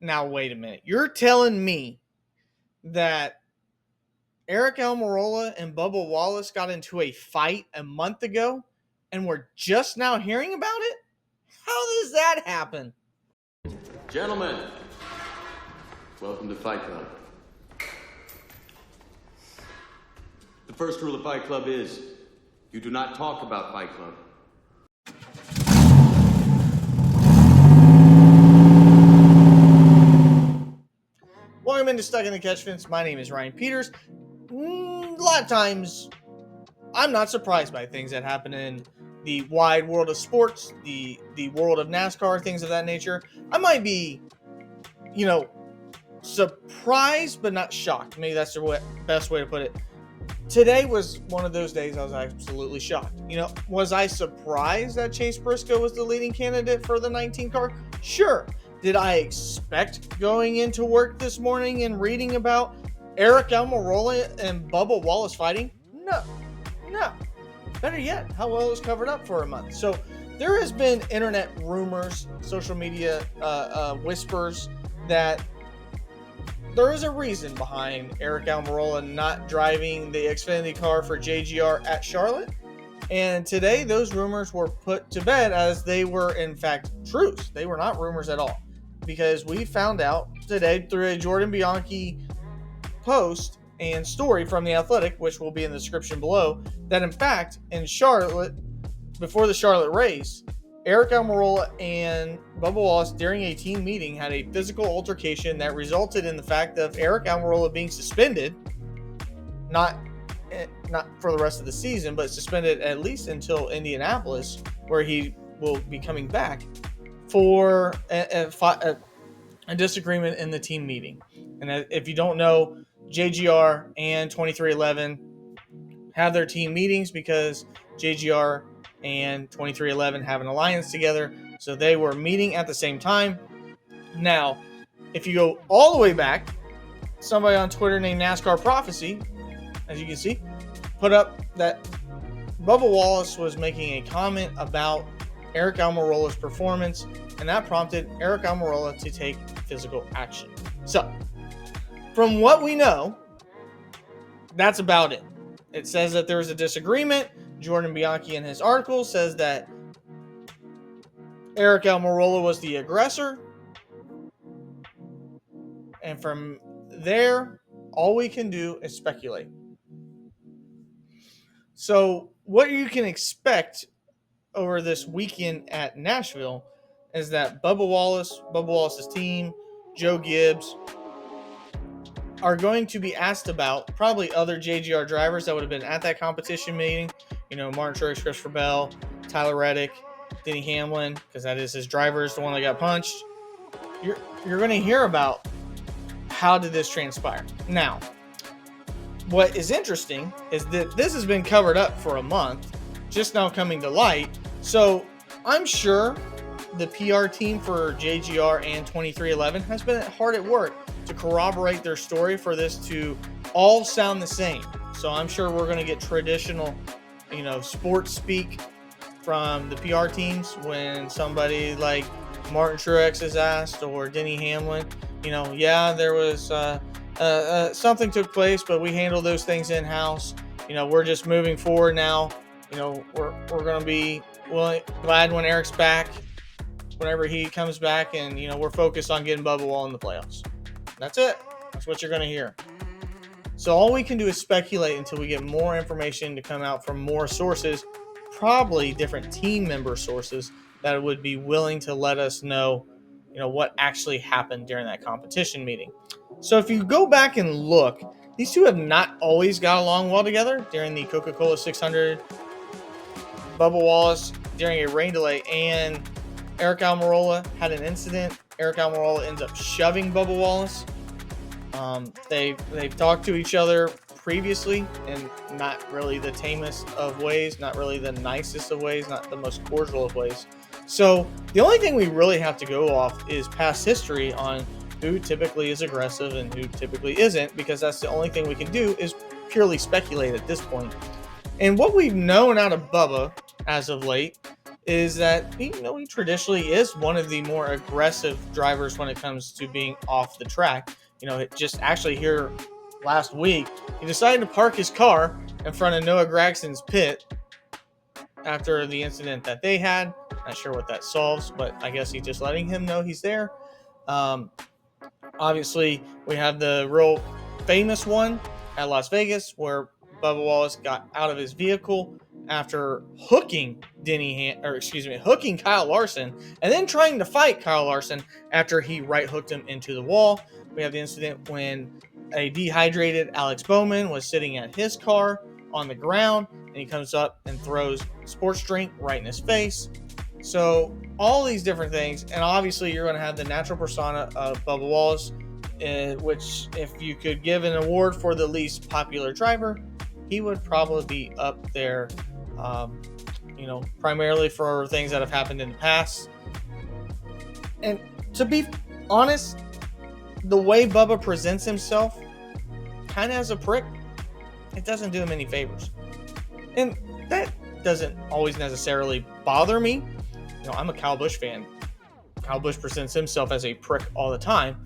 Now, wait a minute. You're telling me that Aric Almirola and Bubba Wallace got into a fight a month ago and we're just now hearing about it? How does that happen? Gentlemen, welcome to Fight Club. The first rule of Fight Club is you do not talk about Fight Club. Welcome into Stuck in the Catch Fence. My name is Ryan Peters. A lot of times, I'm not surprised by things that happen in the wide world of sports, the world of NASCAR, things of that nature. I might be, surprised but not shocked. Maybe that's the best way to put it. Today was one of those days I was absolutely shocked. Was I surprised that Chase Briscoe was the leading candidate for the 19 car? Sure. Did I expect going into work this morning and reading about Aric Almirola and Bubba Wallace fighting? No. Better yet, how well it was covered up for a month. So there has been internet rumors, social media whispers that there is a reason behind Aric Almirola not driving the Xfinity car for JGR at Charlotte. And today, those rumors were put to bed as they were, in fact, truths. They were not rumors at all. Because we found out today through a Jordan Bianchi post and story from The Athletic, which will be in the description below, that in fact, in Charlotte, before the Charlotte race, Aric Almirola and Bubba Wallace, during a team meeting, had a physical altercation that resulted in the fact of Aric Almirola being suspended, not for the rest of the season, but suspended at least until Indianapolis, where he will be coming back for a disagreement in the team meeting. And if you don't know, JGR and 2311 have their team meetings because JGR and 2311 have an alliance together. So they were meeting at the same time. Now, if you go all the way back, somebody on Twitter named NASCAR Prophecy, as you can see, put up that Bubba Wallace was making a comment about Aric Almirola's performance, and that prompted Aric Almirola to take physical action. So, from what we know, that's about it. It says that there was a disagreement. Jordan Bianchi in his article says that Aric Almirola was the aggressor. And from there, all we can do is speculate. So, what you can expect over this weekend at Nashville is that Bubba Wallace's team, Joe Gibbs, are going to be asked about probably other JGR drivers that would have been at that competition meeting. Martin Truex, Christopher Bell, Tyler Reddick, Denny Hamlin, because that is his driver, is the one that got punched. You're going to hear about how did this transpire. Now, what is interesting is that this has been covered up for a month, just now coming to light. So I'm sure the PR team for JGR and 2311 has been hard at work to corroborate their story for this to all sound the same. So I'm sure we're going to get traditional, sports speak from the PR teams when somebody like Martin Truex is asked, or Denny Hamlin, there was something took place, but we handle those things in-house. We're just moving forward now. We're going to be glad when Aric's back, whenever he comes back, and, we're focused on getting Bubba Wall in the playoffs. That's it. That's what you're going to hear. So all we can do is speculate until we get more information to come out from more sources, probably different team member sources that would be willing to let us know, what actually happened during that competition meeting. So if you go back and look, these two have not always got along well together. During the Coca-Cola 600, Bubba Wallace, during a rain delay, and Aric Almirola had an incident. Aric Almirola ends up shoving Bubba Wallace. They've talked to each other previously in not really the tamest of ways, not really the nicest of ways, not the most cordial of ways. So the only thing we really have to go off is past history on who typically is aggressive and who typically isn't, because that's the only thing we can do is purely speculate at this point. And what we've known out of Bubba as of late is that he traditionally is one of the more aggressive drivers when it comes to being off the track. It just actually here last week, he decided to park his car in front of Noah Gragson's pit after the incident that they had. Not sure what that solves, but I guess he's just letting him know he's there. Obviously, we have the real famous one at Las Vegas where Bubba Wallace got out of his vehicle after hooking hooking Kyle Larson, and then trying to fight Kyle Larson after he right hooked him into the wall. We have the incident when a dehydrated Alex Bowman was sitting at his car on the ground, and he comes up and throws sports drink right in his face. So all these different things, and obviously you're going to have the natural persona of Bubba Wallace, which if you could give an award for the least popular driver, he would probably be up there, primarily for things that have happened in the past. And to be honest, the way Bubba presents himself, kind of as a prick, it doesn't do him any favors. And that doesn't always necessarily bother me. I'm a Kyle Busch fan. Kyle Busch presents himself as a prick all the time.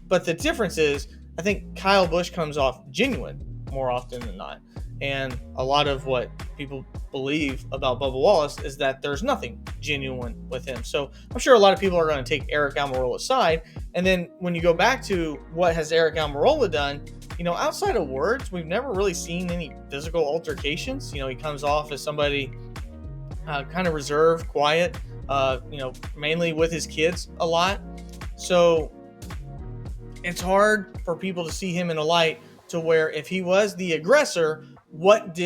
But the difference is, I think Kyle Busch comes off genuine more often than not. And a lot of what people believe about Bubba Wallace is that there's nothing genuine with him. So I'm sure a lot of people are going to take Aric Almirola's side. And then when you go back to what has Aric Almirola done, outside of words, we've never really seen any physical altercations. He comes off as somebody kind of reserved, quiet, mainly with his kids a lot. So it's hard for people to see him in a light to where if he was the aggressor, what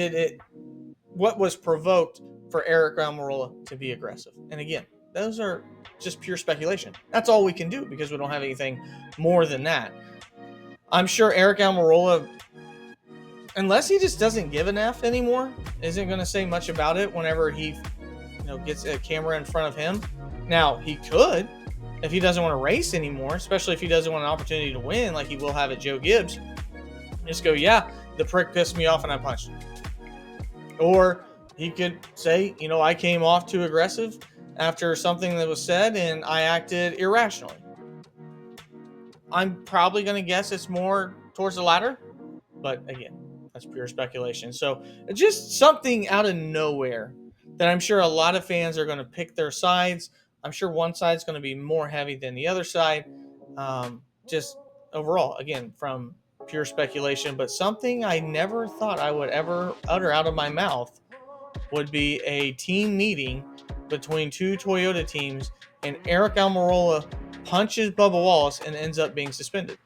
was provoked for Aric Almirola to be aggressive? And again, those are just pure speculation. That's all we can do because we don't have anything more than that. I'm sure Aric Almirola, unless he just doesn't give an F anymore, isn't going to say much about it whenever he gets a camera in front of him. Now, he could, if he doesn't want to race anymore, especially if he doesn't want an opportunity to win like he will have at Joe Gibbs, just go, yeah, the prick pissed me off and I punched him. Or he could say, I came off too aggressive after something that was said and I acted irrationally. I'm probably going to guess it's more towards the latter, but again, that's pure speculation. So just something out of nowhere that I'm sure a lot of fans are going to pick their sides. I'm sure one side's going to be more heavy than the other side. Just overall, again, from pure speculation, but something I never thought I would ever utter out of my mouth would be a team meeting between two Toyota teams and Aric Almirola punches Bubba Wallace and ends up being suspended.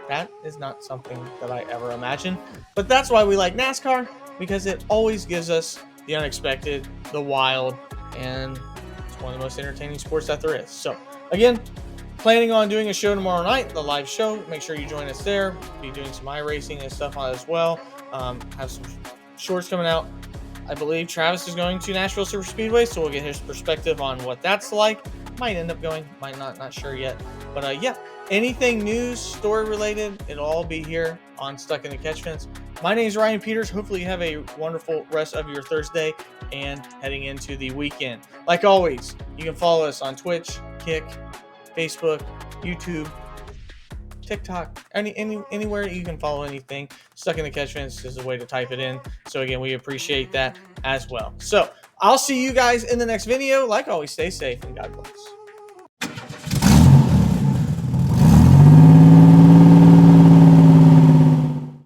That is not something that I ever imagined, but that's why we like NASCAR, because it always gives us the unexpected, the wild, and it's one of the most entertaining sports that there is. So again, planning on doing a show tomorrow night, the live show. Make sure you join us there. Be doing some iRacing and stuff as well. Have some shorts coming out. I believe Travis is going to Nashville Super Speedway, so we'll get his perspective on what that's like. Might end up going, might not sure yet. But yeah, anything news, story related, it'll all be here on Stuck in the Catch Fence. My name is Ryan Peters. Hopefully you have a wonderful rest of your Thursday and heading into the weekend. Like always, you can follow us on Twitch, Kick, Facebook, YouTube, TikTok, anywhere you can follow anything. Stuck in the Catch Fence is a way to type it in. So again, we appreciate that as well. So I'll see you guys in the next video. Like always, stay safe and God bless.